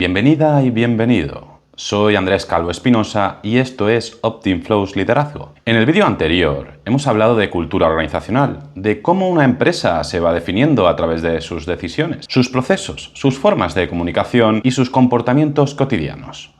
Bienvenida y bienvenido. Soy Andrés Calvo Espinosa y esto es OptimFlows Liderazgo. En el vídeo anterior hemos hablado de cultura organizacional, de cómo una empresa se va definiendo a través de sus decisiones, sus procesos, sus formas de comunicación y sus comportamientos cotidianos.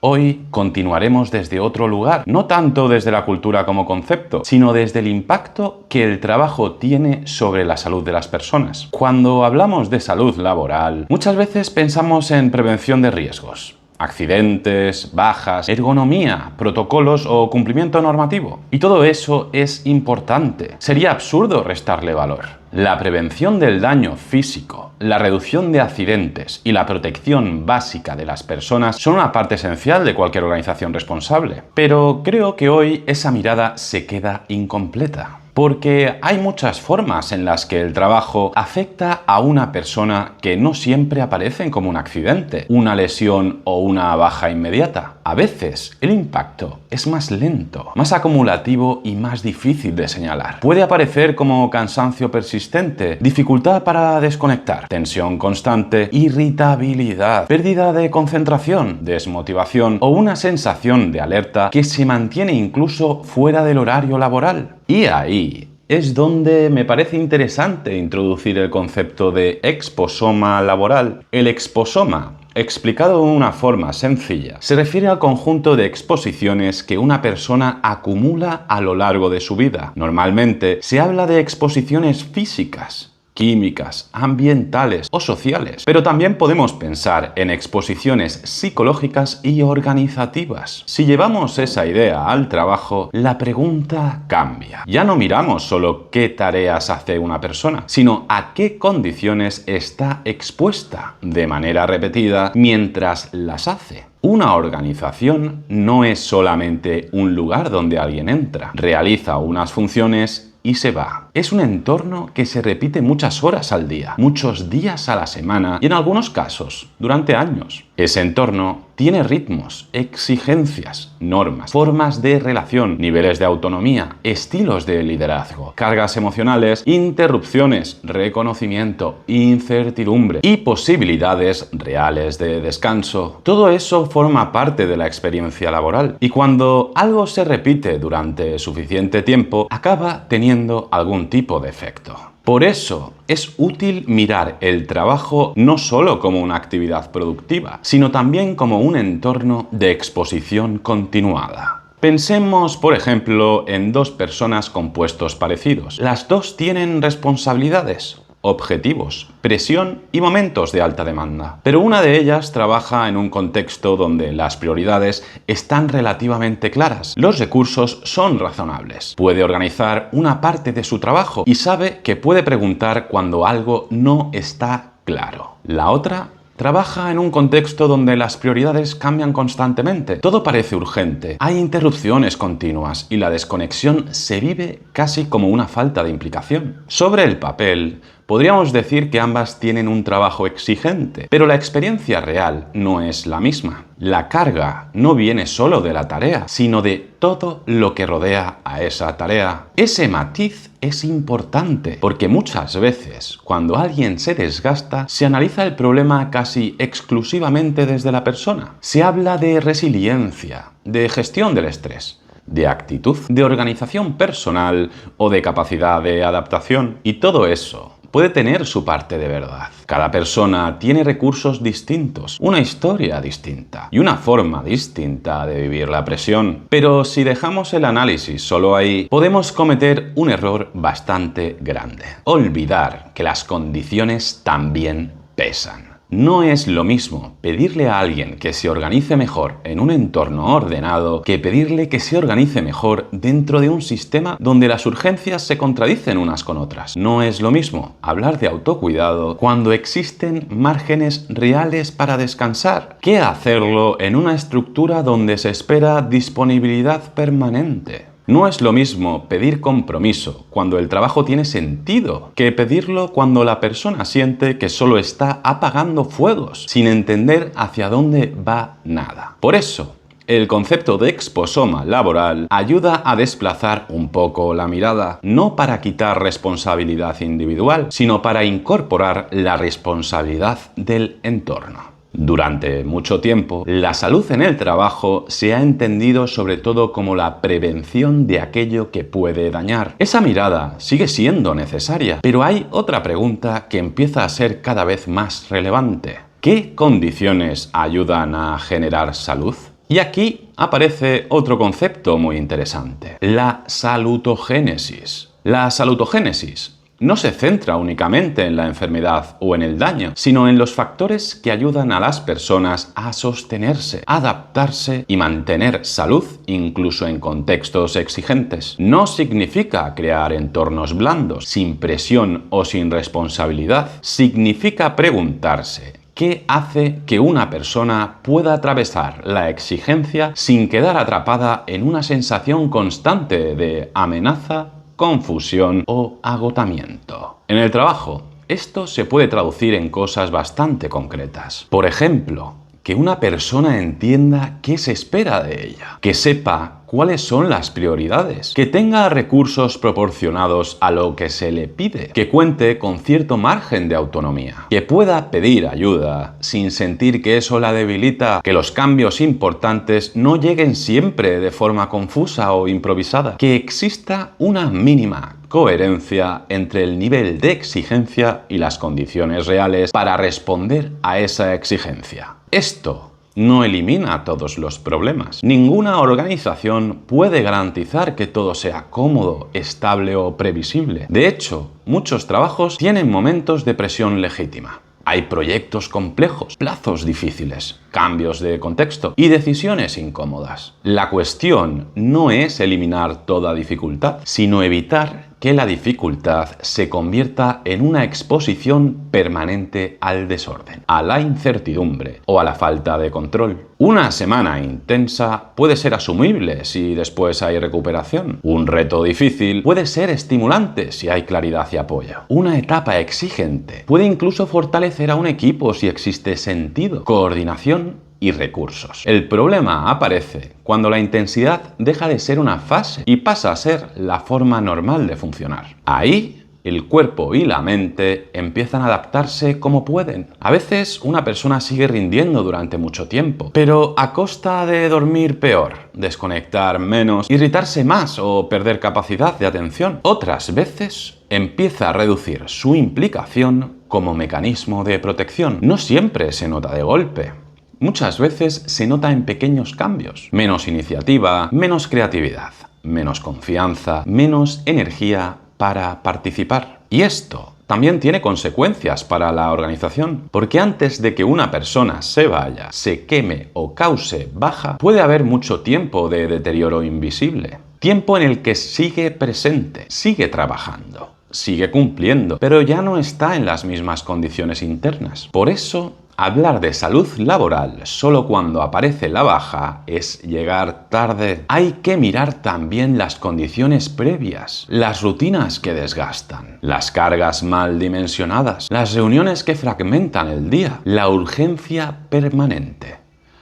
Hoy continuaremos desde otro lugar, no tanto desde la cultura como concepto, sino desde el impacto que el trabajo tiene sobre la salud de las personas. Cuando hablamos de salud laboral, muchas veces pensamos en prevención de riesgos. Accidentes, bajas, ergonomía, protocolos o cumplimiento normativo. Y todo eso es importante. Sería absurdo restarle valor. La prevención del daño físico, la reducción de accidentes y la protección básica de las personas son una parte esencial de cualquier organización responsable. Pero creo que hoy esa mirada se queda incompleta. Porque hay muchas formas en las que el trabajo afecta a una persona que no siempre aparecen como un accidente, una lesión o una baja inmediata. A veces el impacto es más lento, más acumulativo y más difícil de señalar. Puede aparecer como cansancio persistente, dificultad para desconectar, tensión constante, irritabilidad, pérdida de concentración, desmotivación o una sensación de alerta que se mantiene incluso fuera del horario laboral. Y ahí es donde me parece interesante introducir el concepto de exposoma laboral. El exposoma, explicado de una forma sencilla, se refiere al conjunto de exposiciones que una persona acumula a lo largo de su vida. Normalmente se habla de exposiciones físicas, químicas, ambientales o sociales, pero también podemos pensar en exposiciones psicológicas y organizativas. Si llevamos esa idea al trabajo, la pregunta cambia. Ya no miramos solo qué tareas hace una persona, sino a qué condiciones está expuesta de manera repetida mientras las hace. Una organización no es solamente un lugar donde alguien entra, realiza unas funciones y se va. Es un entorno que se repite muchas horas al día, muchos días a la semana y en algunos casos durante años. Ese entorno tiene ritmos, exigencias, normas, formas de relación, niveles de autonomía, estilos de liderazgo, cargas emocionales, interrupciones, reconocimiento, incertidumbre y posibilidades reales de descanso. Todo eso forma parte de la experiencia laboral y cuando algo se repite durante suficiente tiempo, acaba teniendo algún tipo de efecto. Por eso es útil mirar el trabajo no solo como una actividad productiva, sino también como un entorno de exposición continuada. Pensemos, por ejemplo, en dos personas con puestos parecidos. Las dos tienen responsabilidades, objetivos, presión y momentos de alta demanda. Pero una de ellas trabaja en un contexto donde las prioridades están relativamente claras. Los recursos son razonables. Puede organizar una parte de su trabajo y sabe que puede preguntar cuando algo no está claro. La otra trabaja en un contexto donde las prioridades cambian constantemente. Todo parece urgente, hay interrupciones continuas y la desconexión se vive casi como una falta de implicación. Sobre el papel, podríamos decir que ambas tienen un trabajo exigente, pero la experiencia real no es la misma. La carga no viene solo de la tarea, sino de todo lo que rodea a esa tarea. Ese matiz es importante, porque muchas veces, cuando alguien se desgasta, se analiza el problema casi exclusivamente desde la persona. Se habla de resiliencia, de gestión del estrés, de actitud, de organización personal o de capacidad de adaptación. Y todo eso puede tener su parte de verdad. Cada persona tiene recursos distintos, una historia distinta y una forma distinta de vivir la presión. Pero si dejamos el análisis solo ahí, podemos cometer un error bastante grande: olvidar que las condiciones también pesan. No es lo mismo pedirle a alguien que se organice mejor en un entorno ordenado que pedirle que se organice mejor dentro de un sistema donde las urgencias se contradicen unas con otras. No es lo mismo hablar de autocuidado cuando existen márgenes reales para descansar que hacerlo en una estructura donde se espera disponibilidad permanente. No es lo mismo pedir compromiso cuando el trabajo tiene sentido que pedirlo cuando la persona siente que solo está apagando fuegos sin entender hacia dónde va nada. Por eso, el concepto de exposoma laboral ayuda a desplazar un poco la mirada, no para quitar responsabilidad individual, sino para incorporar la responsabilidad del entorno. Durante mucho tiempo, la salud en el trabajo se ha entendido sobre todo como la prevención de aquello que puede dañar. Esa mirada sigue siendo necesaria, pero hay otra pregunta que empieza a ser cada vez más relevante. ¿Qué condiciones ayudan a generar salud? Y aquí aparece otro concepto muy interesante, la salutogénesis. La salutogénesis no se centra únicamente en la enfermedad o en el daño, sino en los factores que ayudan a las personas a sostenerse, adaptarse y mantener salud incluso en contextos exigentes. No significa crear entornos blandos, sin presión o sin responsabilidad. Significa preguntarse: ¿qué hace que una persona pueda atravesar la exigencia sin quedar atrapada en una sensación constante de amenaza, confusión o agotamiento? En el trabajo, esto se puede traducir en cosas bastante concretas. Por ejemplo, que una persona entienda qué se espera de ella, que sepa cuáles son las prioridades, que tenga recursos proporcionados a lo que se le pide, que cuente con cierto margen de autonomía, que pueda pedir ayuda sin sentir que eso la debilita, que los cambios importantes no lleguen siempre de forma confusa o improvisada, que exista una mínima coherencia entre el nivel de exigencia y las condiciones reales para responder a esa exigencia. Esto no elimina todos los problemas. Ninguna organización puede garantizar que todo sea cómodo, estable o previsible. De hecho, muchos trabajos tienen momentos de presión legítima. Hay proyectos complejos, plazos difíciles, cambios de contexto y decisiones incómodas. La cuestión no es eliminar toda dificultad, sino evitar que la dificultad se convierta en una exposición permanente al desorden, a la incertidumbre o a la falta de control. Una semana intensa puede ser asumible si después hay recuperación. Un reto difícil puede ser estimulante si hay claridad y apoyo. Una etapa exigente puede incluso fortalecer a un equipo si existe sentido, coordinación y recursos. El problema aparece cuando la intensidad deja de ser una fase y pasa a ser la forma normal de funcionar. Ahí, el cuerpo y la mente empiezan a adaptarse como pueden. A veces una persona sigue rindiendo durante mucho tiempo, pero a costa de dormir peor, desconectar menos, irritarse más o perder capacidad de atención. Otras veces empieza a reducir su implicación como mecanismo de protección. No siempre se nota de golpe. Muchas veces se nota en pequeños cambios. Menos iniciativa, menos creatividad, menos confianza, menos energía para participar. Y esto también tiene consecuencias para la organización, porque antes de que una persona se vaya, se queme o cause baja, puede haber mucho tiempo de deterioro invisible. Tiempo en el que sigue presente, sigue trabajando, sigue cumpliendo, pero ya no está en las mismas condiciones internas. Por eso, hablar de salud laboral solo cuando aparece la baja es llegar tarde. Hay que mirar también las condiciones previas, las rutinas que desgastan, las cargas mal dimensionadas, las reuniones que fragmentan el día, la urgencia permanente,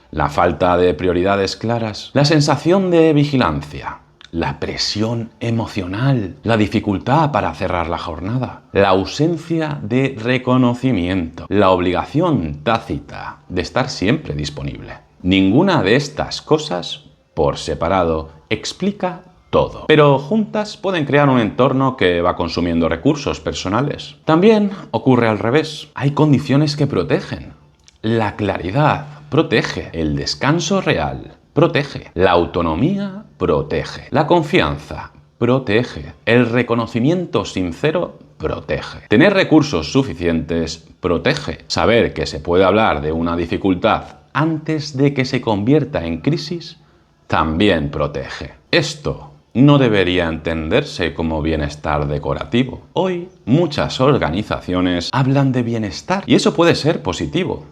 la falta de prioridades claras, la sensación de vigilancia, la presión emocional, la dificultad para cerrar la jornada, la ausencia de reconocimiento, la obligación tácita de estar siempre disponible. Ninguna de estas cosas, por separado, explica todo, pero juntas pueden crear un entorno que va consumiendo recursos personales. También ocurre al revés. Hay condiciones que protegen. La claridad protege, el descanso real protege, la autonomía protege, la confianza protege, el reconocimiento sincero protege. Tener recursos suficientes protege. Saber que se puede hablar de una dificultad antes de que se convierta en crisis también protege. Esto no debería entenderse como bienestar decorativo. Hoy muchas organizaciones hablan de bienestar y eso puede ser positivo.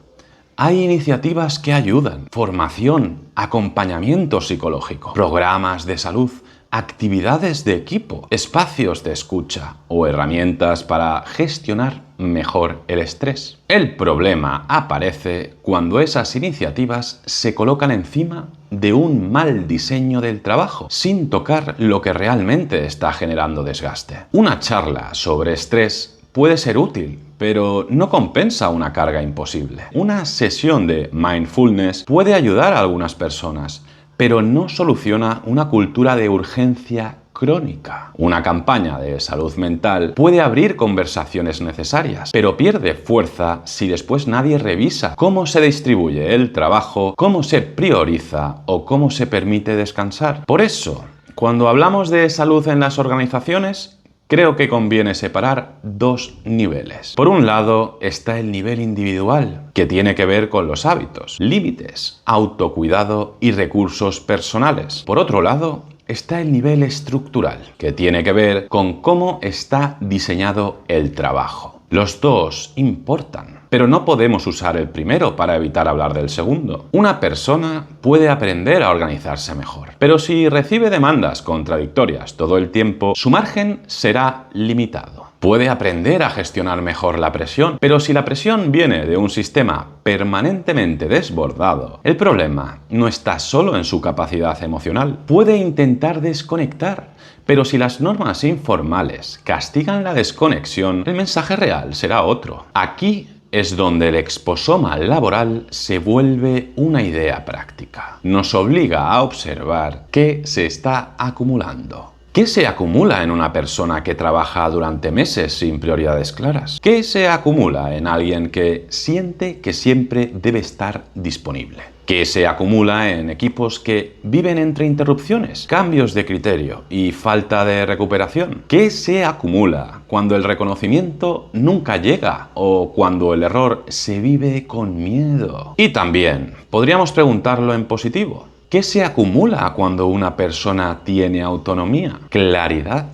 Hay iniciativas que ayudan, formación, acompañamiento psicológico, programas de salud, actividades de equipo, espacios de escucha o herramientas para gestionar mejor el estrés. El problema aparece cuando esas iniciativas se colocan encima de un mal diseño del trabajo, sin tocar lo que realmente está generando desgaste. Una charla sobre estrés puede ser útil, pero no compensa una carga imposible. Una sesión de mindfulness puede ayudar a algunas personas, pero no soluciona una cultura de urgencia crónica. Una campaña de salud mental puede abrir conversaciones necesarias, pero pierde fuerza si después nadie revisa cómo se distribuye el trabajo, cómo se prioriza o cómo se permite descansar. Por eso, cuando hablamos de salud en las organizaciones, creo que conviene separar dos niveles. Por un lado está el nivel individual, que tiene que ver con los hábitos, límites, autocuidado y recursos personales. Por otro lado está el nivel estructural, que tiene que ver con cómo está diseñado el trabajo. Los dos importan, pero no podemos usar el primero para evitar hablar del segundo. Una persona puede aprender a organizarse mejor, pero si recibe demandas contradictorias todo el tiempo, su margen será limitado. Puede aprender a gestionar mejor la presión, pero si la presión viene de un sistema permanentemente desbordado, el problema no está solo en su capacidad emocional. Puede intentar desconectar, pero si las normas informales castigan la desconexión, el mensaje real será otro. Aquí es donde el exposoma laboral se vuelve una idea práctica. Nos obliga a observar qué se está acumulando. ¿Qué se acumula en una persona que trabaja durante meses sin prioridades claras? ¿Qué se acumula en alguien que siente que siempre debe estar disponible? ¿Qué se acumula en equipos que viven entre interrupciones, cambios de criterio y falta de recuperación? ¿Qué se acumula cuando el reconocimiento nunca llega o cuando el error se vive con miedo? Y también podríamos preguntarlo en positivo. ¿Qué se acumula cuando una persona tiene autonomía, claridad,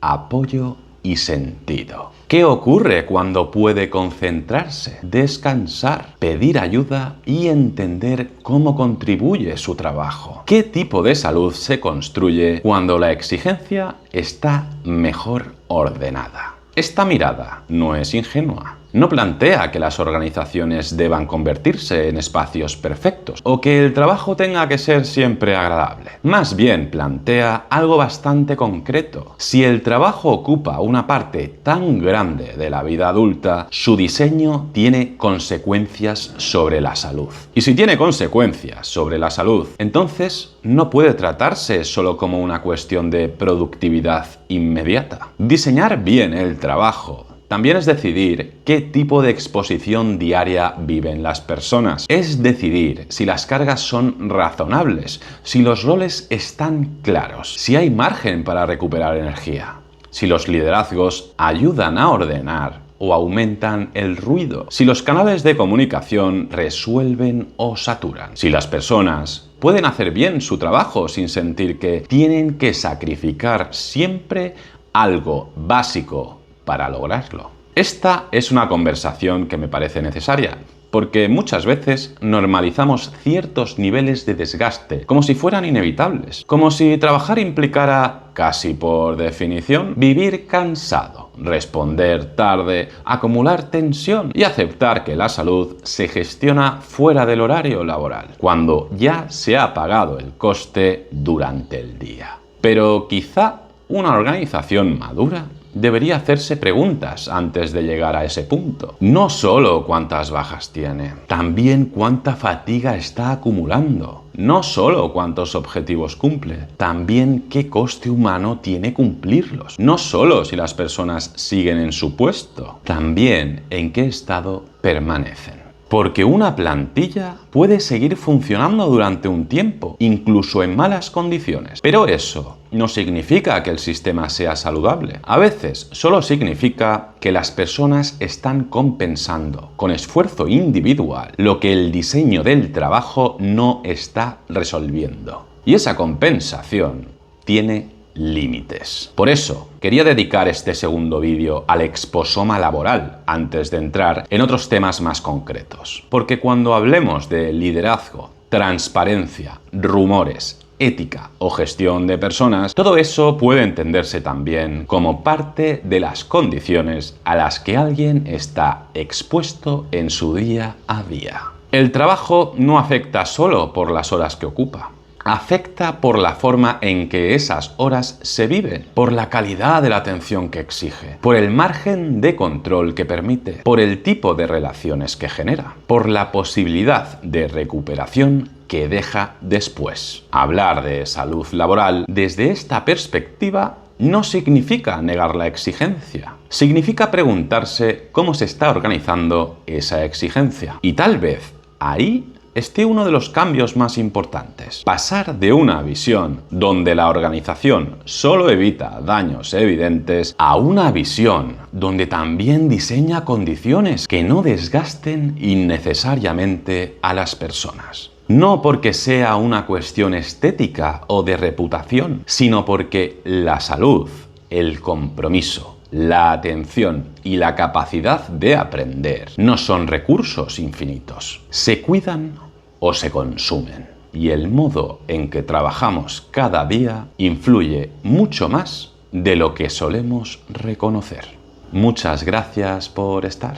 apoyo y sentido? ¿Qué ocurre cuando puede concentrarse, descansar, pedir ayuda y entender cómo contribuye su trabajo? ¿Qué tipo de salud se construye cuando la exigencia está mejor ordenada? Esta mirada no es ingenua. No plantea que las organizaciones deban convertirse en espacios perfectos o que el trabajo tenga que ser siempre agradable. Más bien plantea algo bastante concreto. Si el trabajo ocupa una parte tan grande de la vida adulta, su diseño tiene consecuencias sobre la salud. Y si tiene consecuencias sobre la salud, entonces no puede tratarse solo como una cuestión de productividad inmediata. Diseñar bien el trabajo también es decidir qué tipo de exposición diaria viven las personas. Es decidir si las cargas son razonables, si los roles están claros, si hay margen para recuperar energía, si los liderazgos ayudan a ordenar o aumentan el ruido, si los canales de comunicación resuelven o saturan, si las personas pueden hacer bien su trabajo sin sentir que tienen que sacrificar siempre algo básico para lograrlo. Esta es una conversación que me parece necesaria, porque muchas veces normalizamos ciertos niveles de desgaste como si fueran inevitables, como si trabajar implicara, casi por definición, vivir cansado, responder tarde, acumular tensión y aceptar que la salud se gestiona fuera del horario laboral, cuando ya se ha pagado el coste durante el día. Pero quizá una organización madura debería hacerse preguntas antes de llegar a ese punto. No solo cuántas bajas tiene, también cuánta fatiga está acumulando. No solo cuántos objetivos cumple, también qué coste humano tiene cumplirlos. No solo si las personas siguen en su puesto, también en qué estado permanecen. Porque una plantilla puede seguir funcionando durante un tiempo, incluso en malas condiciones. Pero eso no significa que el sistema sea saludable. A veces solo significa que las personas están compensando con esfuerzo individual lo que el diseño del trabajo no está resolviendo. Y esa compensación tiene límites. Por eso, quería dedicar este segundo vídeo al exposoma laboral antes de entrar en otros temas más concretos. Porque cuando hablemos de liderazgo, transparencia, rumores, ética o gestión de personas, todo eso puede entenderse también como parte de las condiciones a las que alguien está expuesto en su día a día. El trabajo no afecta solo por las horas que ocupa. afecta por la forma en que esas horas se viven, por la calidad de la atención que exige, por el margen de control que permite, por el tipo de relaciones que genera, por la posibilidad de recuperación que deja después. Hablar de salud laboral desde esta perspectiva no significa negar la exigencia. Significa preguntarse cómo se está organizando esa exigencia. Y tal vez ahí esté uno de los cambios más importantes. Pasar de una visión donde la organización solo evita daños evidentes a una visión donde también diseña condiciones que no desgasten innecesariamente a las personas. No porque sea una cuestión estética o de reputación, sino porque la salud, el compromiso, la atención y la capacidad de aprender no son recursos infinitos. Se cuidan o se consumen. Y el modo en que trabajamos cada día influye mucho más de lo que solemos reconocer. Muchas gracias por estar.